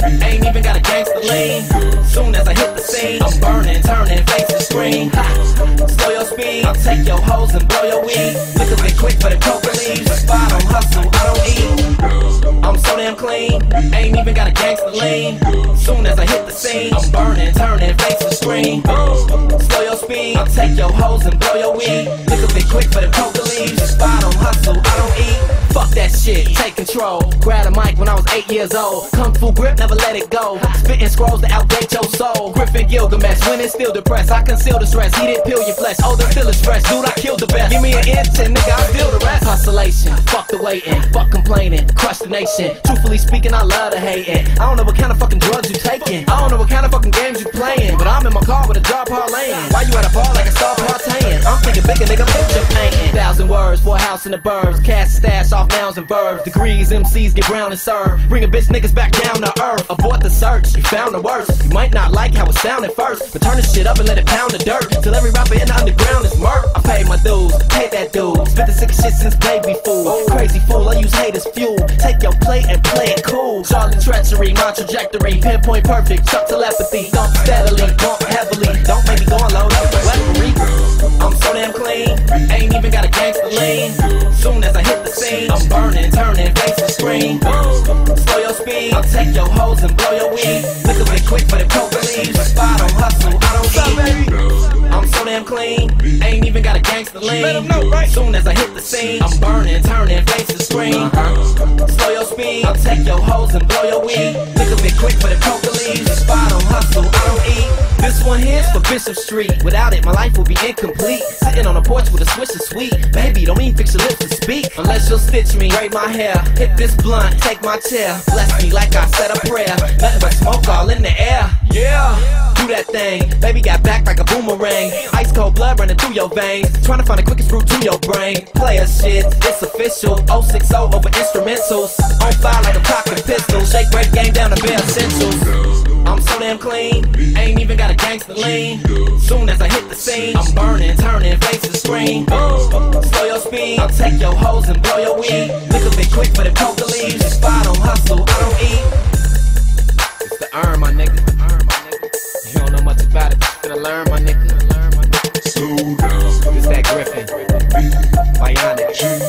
Ain't even got a gangster lean. Soon as I hit the scene, I'm burning, turning, face the screen. Ha. Slow your speed, I'll take your hoes and blow your weed. Look a bit quick for the coke leaves. If I don't hustle, I don't eat. I'm so damn clean, ain't even got a gangster lean. Soon as I hit the scene, I'm burning, turning, face the screen. Slow your speed, I'll take your hoes and blow your weed. Look a bit quick for the coke leaves. If I don't hustle, I don't eat. Fuck that shit, take control. Grab a mic when I was 8 years old. Kung Fu grip, never let it go. Spitting scrolls to outdate your soul. Griffin Gilgamesh, when it's still depressed, I conceal the stress. He didn't peel your flesh, oh, the still is fresh. Dude, I killed the best. Give me an inch and nigga, I feel the rest. Hustlation, fuck the waiting, fuck complaining, crush the nation. Truthfully speaking, I love the hating. I don't know what kind of fucking drugs you taking. I don't know what kind of fucking games you playing. But I'm in my car with a jar parlaying. Why you at a bar like a star partying? I'm thinking bigger, nigga, picture painting. 1,000 words for a house in the burbs. Cast stash off nouns and verbs. Degrees, MCs get brown and served. Bring a bitch niggas back down to earth. Abort the search, you found the worst. You might not like how it sounded first, but turn this shit up and let it pound the dirt. Till every rapper in the underground is murk. I paid my dues, paid that dude. Spit the sickest shit since baby fool. Crazy fool, I use hate as fuel. Take your plate and play it cool. Charlie treachery, my trajectory. Pinpoint perfect, chuck telepathy. Dump steadily, pump heavily. Don't make me go and load up the weaponry. I'm so damn clean, ain't even got a gangster lean. Soon as I hit the scene, I'm burning, turning, face the screen. Slow your speed, I'll take your hoes and blow your weed. Look a bit quick for the coke leaves. If I don't hustle, I don't eat. I'm so damn clean, ain't even got a gangster lean. Let 'em know, right? Soon as I hit the scene, I'm burning, turning, face the screen. Slow your speed, I'll take your hoes and blow your weed. Look a bit quick for the coke leaves. If I don't hustle, I don't eat. This one here's for Bishop Street. Without it, my life would be incomplete. Sitting on a porch with a swish of sweet. Baby, don't even fix your lips to speak. Unless you'll stitch me, braid my hair. Hit this blunt, take my chair. Bless me like I said a prayer. Nothing but smoke all in the air. Yeah, do that thing. Baby got back like a boomerang. Ice cold blood running through your veins. Trying to find the quickest route to your brain. Player shit, it's official. 060 over instrumentals. On fire like a pocket pistol. Shake, break, game down to bare essentials. I'm so damn clean, ain't even got a gangster lean. Soon as I hit the scene, I'm burning, turning, face the screen. Slow your speed, I'll take your hoes and blow your weed. Look a bit quick for the coke leaves. If I don't hustle, I don't eat. It's the earn, my nigga. You don't know much about it, just gonna learn, my nigga. Slow down. It's that Griffin, Bionic.